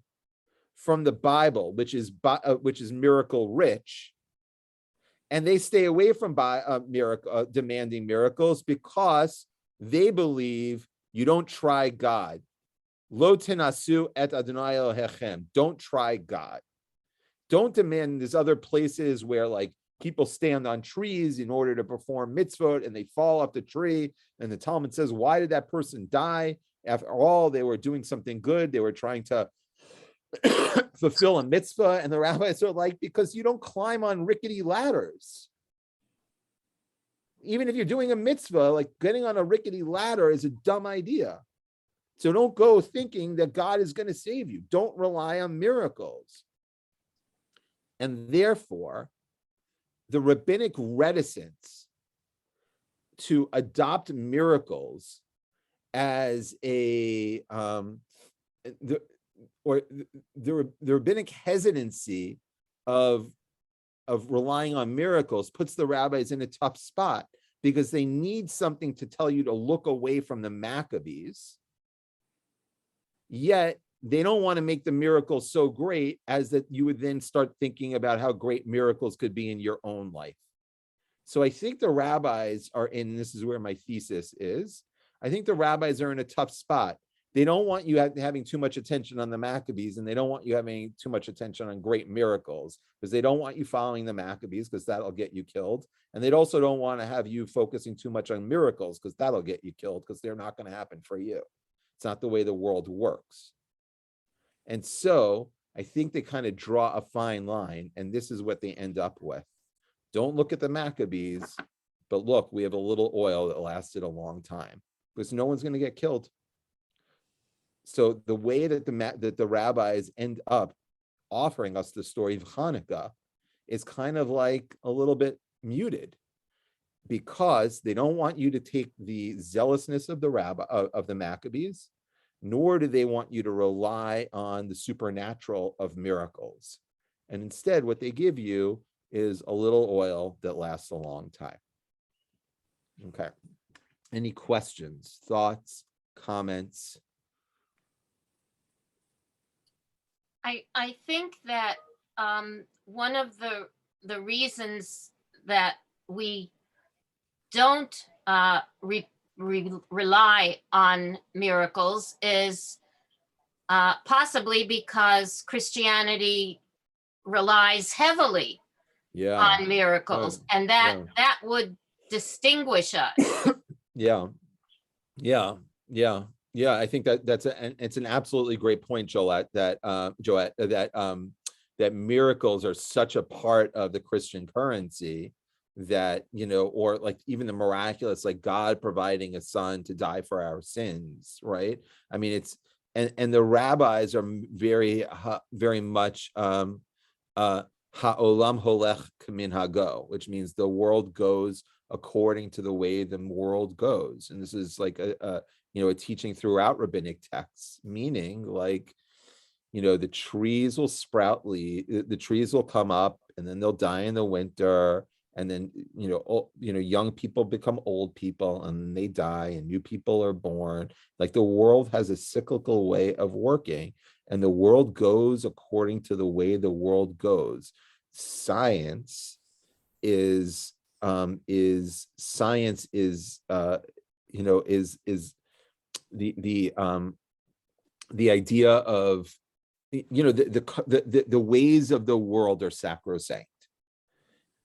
from the Bible, which is miracle rich, and they stay away from demanding miracles because they believe you don't try God. Lo tenasu et Adonai Elohechem. Don't try God. Don't demand. There's other places where like people stand on trees in order to perform mitzvot and they fall off the tree. And the Talmud says, why did that person die? After all, they were doing something good. They were trying to fulfill a mitzvah. And the rabbis are like, because you don't climb on rickety ladders. Even if you're doing a mitzvah, like getting on a rickety ladder is a dumb idea. So don't go thinking that God is going to save you. Don't rely on miracles. And therefore, the rabbinic reticence to adopt miracles as the rabbinic hesitancy of relying on miracles puts the rabbis in a tough spot because they need something to tell you to look away from the Maccabees. Yet they don't want to make the miracles so great as that you would then start thinking about how great miracles could be in your own life. So I think the rabbis are in, this is where my thesis is, I think the rabbis are in a tough spot. They don't want you having too much attention on the Maccabees, and they don't want you having too much attention on great miracles, because they don't want you following the Maccabees, because that'll get you killed. And they also don't want to have you focusing too much on miracles, because that'll get you killed, because they're not going to happen for you. It's not the way the world works. And so I think they kind of draw a fine line, and this is what they end up with. Don't look at the Maccabees, but look, we have a little oil that lasted a long time, because no one's going to get killed. So the way that the rabbis end up offering us the story of Hanukkah is kind of like a little bit muted, because they don't want you to take the zealousness of the Maccabees, nor do they want you to rely on the supernatural of miracles. And instead, what they give you is a little oil that lasts a long time. Okay. Any questions, thoughts, comments? I think that one of the reasons that we don't rely on miracles is possibly because Christianity relies heavily on miracles, and that would distinguish us. Yeah, I think it's an absolutely great point, Joette, that miracles are such a part of the Christian currency that, or like even the miraculous, like God providing a son to die for our sins, right? I mean, it's, and the rabbis are very much ha'olam holech k'minhago, which means the world goes according to the way the world goes. And this is like a teaching throughout rabbinic texts, meaning like, the trees will sprout leaves, the trees will come up and then they'll die in the winter. And then, young people become old people and they die and new people are born. Like the world has a cyclical way of working. and the world goes according to the way the world goes. Science is science is you know, is the idea of, you know, the ways of the world are sacrosanct.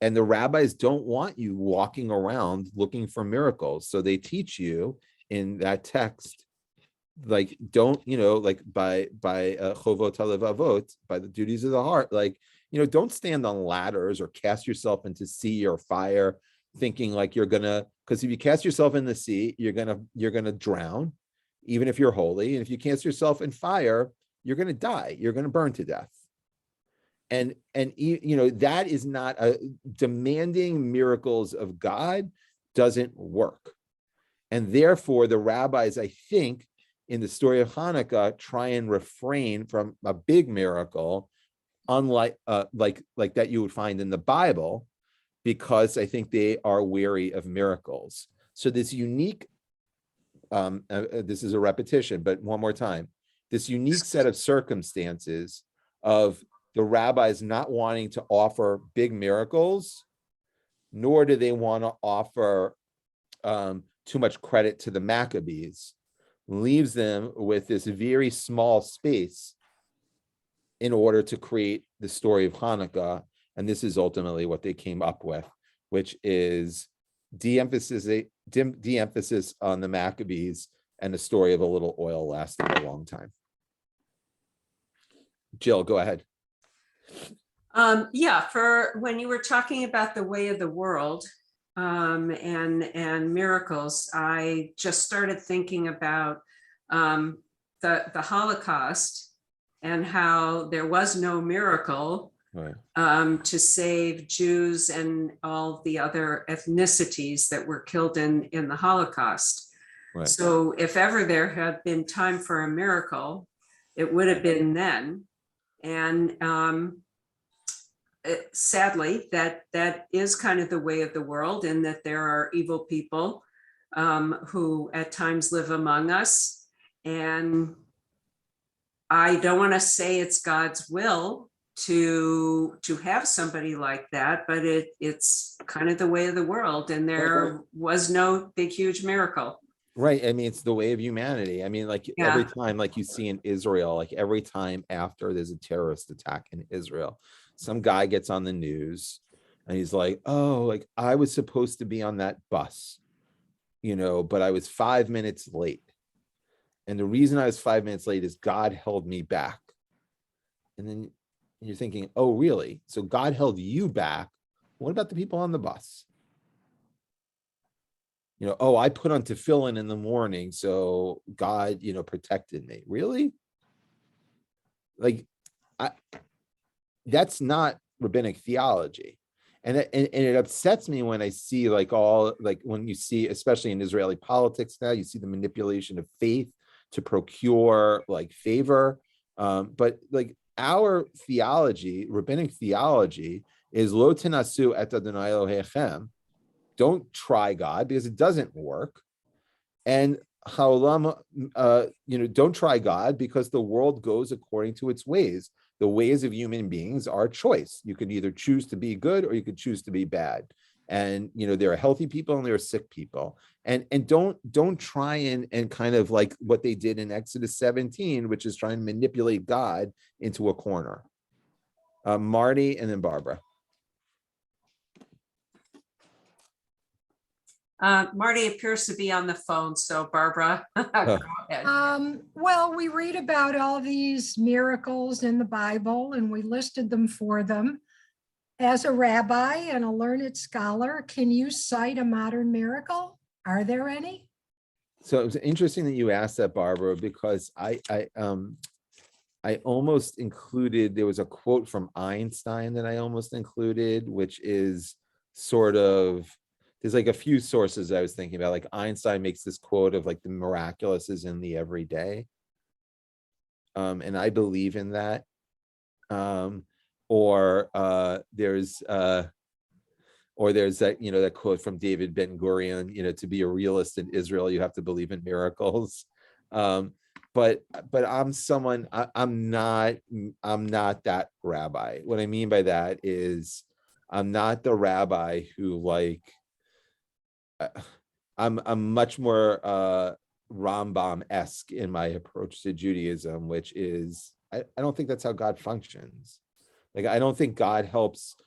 And the rabbis don't want you walking around looking for miracles. So they teach you in that text, like, don't, you know, like by chovot halevavot, by the duties of the heart, like, you know, don't stand on ladders or cast yourself into sea or fire thinking like you're gonna, because if you cast yourself in the sea, you're gonna drown, even if you're holy. And if you cast yourself in fire, you're gonna die, you're gonna burn to death. And you know, that is not demanding miracles of God doesn't work. And therefore the rabbis, I think, in the story of Hanukkah, try and refrain from a big miracle, unlike like that you would find in the Bible, because I think they are wary of miracles. So this unique, this is a repetition, but one more time, this unique set of circumstances of the rabbis not wanting to offer big miracles, nor do they want to offer too much credit to the Maccabees, leaves them with this very small space in order to create the story of Hanukkah. And this is ultimately what they came up with, which is de-emphasis on the Maccabees and the story of a little oil lasting a long time. Jill, go ahead. Yeah, for when you were talking about the way of the world and miracles, I just started thinking about the Holocaust and how there was no miracle to save Jews and all the other ethnicities that were killed in the Holocaust. Right. So if ever there had been time for a miracle, it would have been then. And sadly, that is kind of the way of the world, in that there are evil people who at times live among us. And I don't want to say it's God's will to have somebody like that, but it's kind of the way of the world, and there was no big, huge miracle. Right. I mean, it's the way of humanity. I mean, like every time, like you see in Israel, like every time after there's a terrorist attack in Israel, some guy gets on the news and he's like, oh, like I was supposed to be on that bus, you know, but I was 5 minutes late. And the reason I was 5 minutes late is God held me back. And then you're thinking, oh, really? So God held you back. What about the people on the bus? You know, oh, I put on tefillin in the morning, so God, you know, protected me. Really? Like, that's not rabbinic theology. And it upsets me when I see like when you see, especially in Israeli politics now, you see the manipulation of faith to procure like favor. But like our theology, rabbinic theology, is lo tenasu et Adonai Elohechem. Don't try God, because it doesn't work. And haolam, you know, don't try God because the world goes according to its ways. The ways of human beings are choice. You could either choose to be good or you could choose to be bad. And you know, there are healthy people and there are sick people. And don't try and kind of like what they did in Exodus 17, which is trying to manipulate God into a corner. Marty and then Barbara. Marty appears to be on the phone, so Barbara, go ahead. Well, we read about all these miracles in the Bible and we listed them for them. As a rabbi and a learned scholar, can you cite a modern miracle? Are there any? So it was interesting that you asked that, Barbara, because I almost included, there was a quote from Einstein that I almost included, which is sort of, there's like a few sources I was thinking about, like Einstein makes this quote of like the miraculous is in the everyday. And I believe in that. Or there's that, you know, that quote from David Ben Gurion, you know, to be a realist in Israel, you have to believe in miracles. but I'm someone, I'm not that rabbi. What I mean by that is I'm not the rabbi who like, I'm much more Rambam-esque in my approach to Judaism, which is, I don't think that's how God functions. Like, I don't think God helps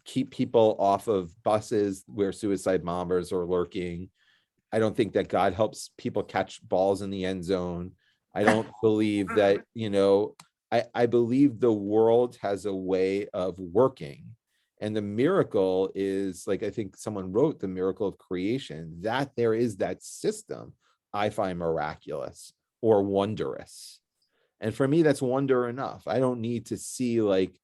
keep people off of buses where suicide bombers are lurking. I don't think that God helps people catch balls in the end zone. I don't believe that, I believe the world has a way of working. And the miracle is, like, I think someone wrote, the miracle of creation, that there is that system I find miraculous or wondrous. And for me, that's wonder enough. I don't need to see, like,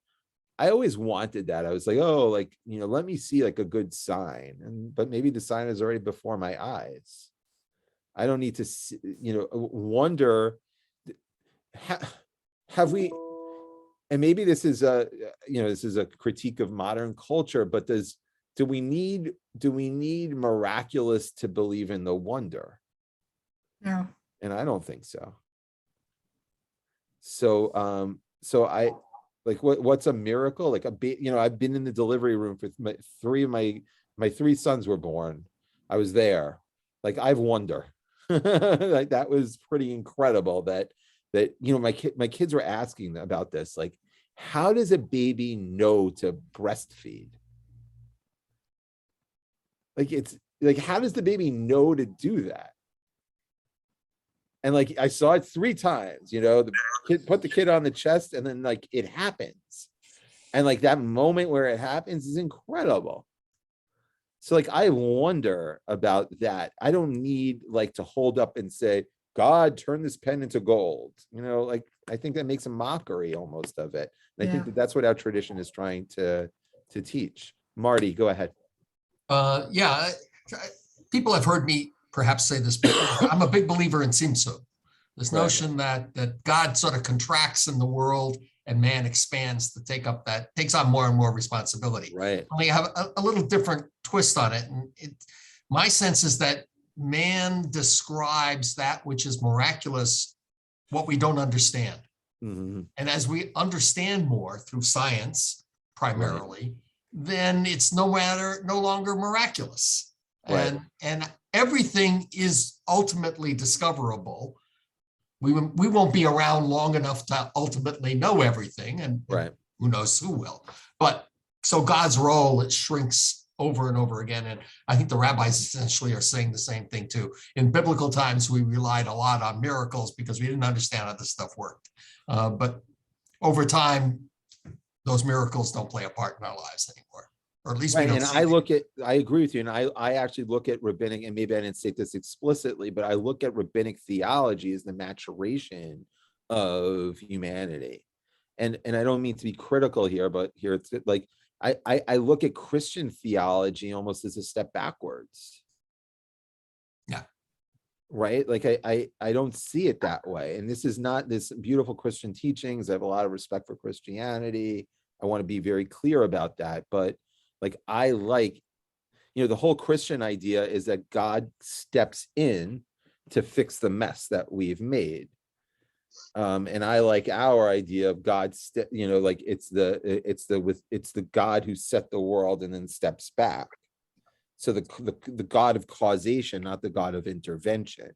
I always wanted that. I was like, oh, like, let me see like a good sign. But maybe the sign is already before my eyes. I don't need to see, wonder, have we, and maybe this is a critique of modern culture, but do we need miraculous to believe in the wonder? No. And I don't think so. So I, like, what's a miracle? Like I've been in the delivery room for my three sons were born. I was there. Like, I've wonder. Like, that was pretty incredible that my kids were asking about this. Like, how does a baby know to breastfeed? Like, it's like, how does the baby know to do that? And like, I saw it 3 times, the kid put the kid on the chest, and then like it happens. And like that moment where it happens is incredible. So like, I wonder about that. I don't need like to hold up and say, God, turn this pen into gold. Like, I think that makes a mockery almost of it. And I think that that's what our tradition is trying to teach. Marty, go ahead. Yeah, people have heard me perhaps say this before. I'm a big believer in Tzimtzum. This notion that God sort of contracts in the world and man expands to takes on more and more responsibility. Right. Only have a little different twist on it. And my sense is that man describes that which is miraculous, what we don't understand. Mm-hmm. And as we understand more through science, primarily, then it's no longer miraculous. Right. And everything is ultimately discoverable. We won't be around long enough to ultimately know everything, and who knows who will. But so God's role, it shrinks over and over again. And I think the rabbis essentially are saying the same thing too. In biblical times, we relied a lot on miracles because we didn't understand how this stuff worked. But over time, those miracles don't play a part in our lives anymore. Or at least we don't. And I agree with you. And I actually look at rabbinic, and maybe I didn't state this explicitly, but I look at rabbinic theology as the maturation of humanity. And I don't mean to be critical here, but here it's like, I look at Christian theology almost as a step backwards. Yeah. Right. Like, I don't see it that way. And this is not this beautiful Christian teachings. I have a lot of respect for Christianity. I want to be very clear about that. But like, the whole Christian idea is that God steps in to fix the mess that we've made. And I like our idea of God, like it's the God who set the world and then steps back. So the God of causation, not the God of intervention.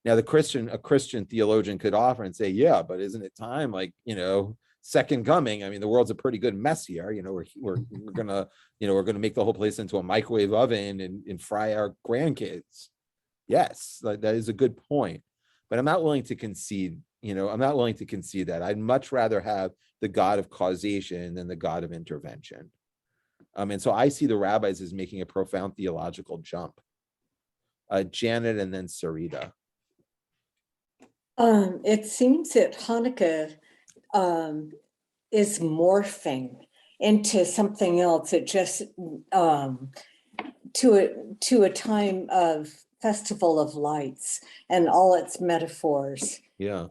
Now, a Christian theologian could offer and say, yeah, but isn't it time, like, second coming? I mean, the world's a pretty good mess here. We're gonna make the whole place into a microwave oven and fry our grandkids. Yes, that is a good point, but I'm not willing to concede. That. I'd much rather have the God of causation than the God of intervention. And so I see the rabbis as making a profound theological jump. Janet, and then Sarita. It seems that Hanukkah is morphing into something else. It just to a time of festival of lights and all its metaphors. Yeah.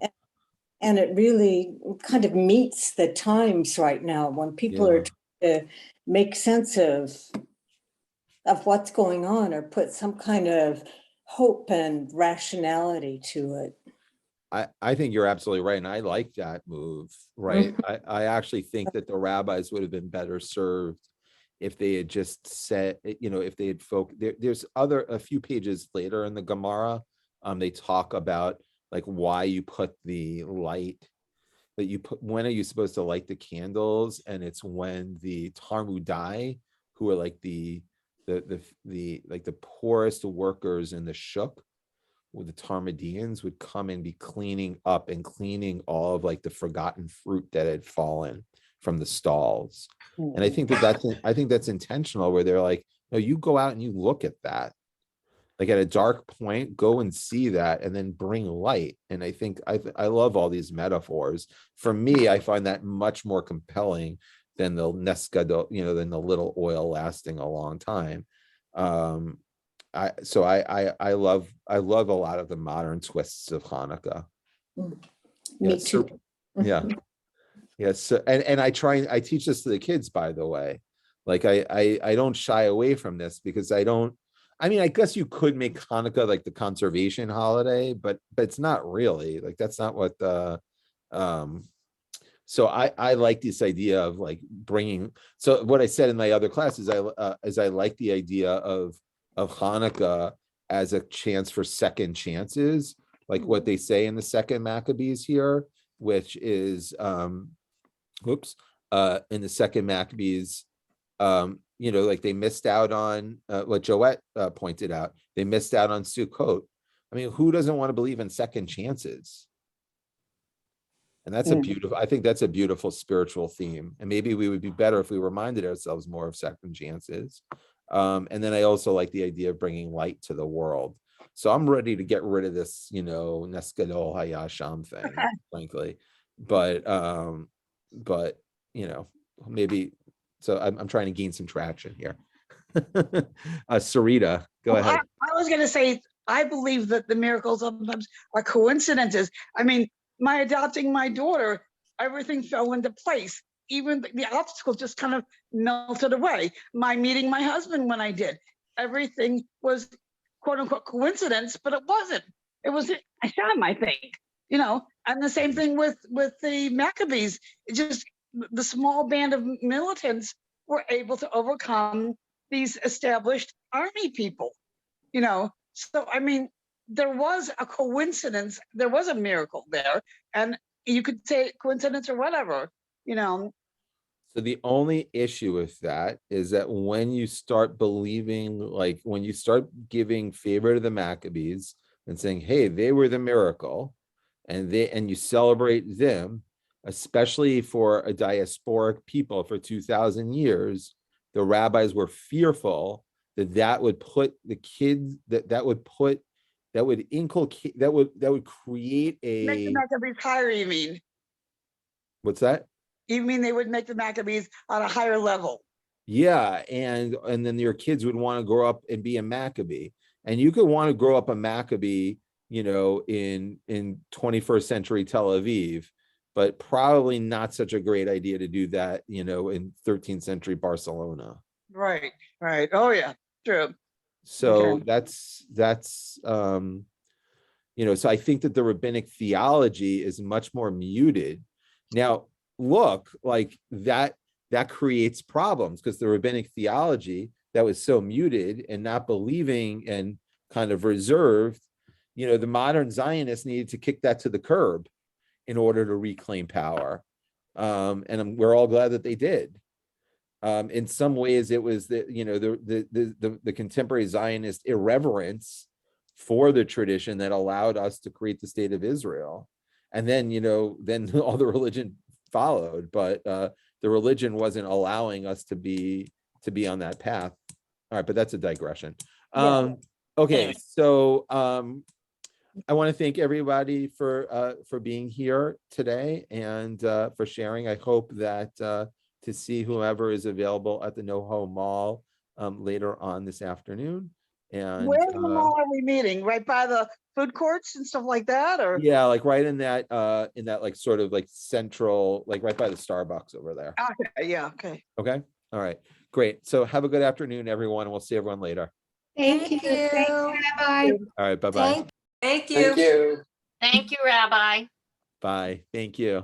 And it really kind of meets the times right now when people are trying to make sense of what's going on or put some kind of hope and rationality to it. I think you're absolutely right, and I like that move, right? I actually think that the rabbis would have been better served if they had just said, if they had there's a few pages later in the Gemara, they talk about like why you put the light that you put, when are you supposed to light the candles? And it's when the Talmudai, who are like the poorest workers in the shuk, with the Talmudians, would come and be cleaning up and cleaning all of like the forgotten fruit that had fallen from the stalls. And I think that's intentional, where they're like, no, you go out and you look at that, like at a dark point, go and see that, and then bring light. And I think I love all these metaphors. For me, I find that much more compelling than the neskado, than the little oil lasting a long time. I love a lot of the modern twists of Hanukkah. Me too. Yeah. Yes. So, and I teach this to the kids, by the way. Like I don't shy away from this, because I guess you could make Hanukkah like the conservation holiday, but it's not really, like, that's not what so I like this idea of like bringing, so what I said in my other classes, I like the idea of Hanukkah as a chance for second chances, like what they say in the second Maccabees here, which is in the second Maccabees, like they missed out on what Joette pointed out. They missed out on Sukkot. I mean, who doesn't want to believe in second chances? And that's I think that's a beautiful spiritual theme. And maybe we would be better if we reminded ourselves more of second chances. And then I also like the idea of bringing light to the world. So I'm ready to get rid of this, Neskadol Hayasham thing, frankly. But maybe, so I'm trying to gain some traction here. Sarita, go ahead. I was going to say, I believe that the miracles sometimes are coincidences. I mean, my adopting my daughter, everything fell into place. Even the obstacles just kind of melted away. My meeting my husband when I did, everything was quote unquote coincidence, but it wasn't. It was a sham, I think. And the same thing with the Maccabees. It just, the small band of militants were able to overcome these established army people. So I mean, there was a coincidence, there was a miracle there, and you could say coincidence or whatever. So the only issue with that is that when you start believing, like when you start giving favor to the Maccabees and saying, hey, they were the miracle, and you celebrate them, especially for a diasporic people for 2,000 years, the rabbis were fearful that would put the kids, that would inculcate, that would create a... Make the Maccabees higher, you mean? What's that? You mean they would make the Maccabees on a higher level? Yeah, and then your kids would want to grow up and be a Maccabee. And you could want to grow up a Maccabee, in 21st century Tel Aviv, but probably not such a great idea to do that, in 13th century Barcelona. Right. Oh yeah, true. So okay. that's so I think that the rabbinic theology is much more muted. Now, look, like that creates problems, because the rabbinic theology that was so muted and not believing and kind of reserved, the modern Zionists needed to kick that to the curb in order to reclaim power. And we're all glad that they did. In some ways, it was the contemporary Zionist irreverence for the tradition that allowed us to create the state of Israel. And then, then all the religion followed, but the religion wasn't allowing us to be on that path. All right, but that's a digression. Okay, so I want to thank everybody for being here today and for sharing. I hope that to see whoever is available at the NoHo Mall later on this afternoon. And where in the mall are we meeting? Right by the food courts and stuff like that, or? Yeah, like right in that like sort of like central, like right by the Starbucks over there. Okay, yeah, okay. Okay, all right, great. So have a good afternoon, everyone, and we'll see everyone later. Thank you. Thank you. Bye. All right, bye-bye. Thank you. Thank you. Thank you, Rabbi. Bye. Thank you.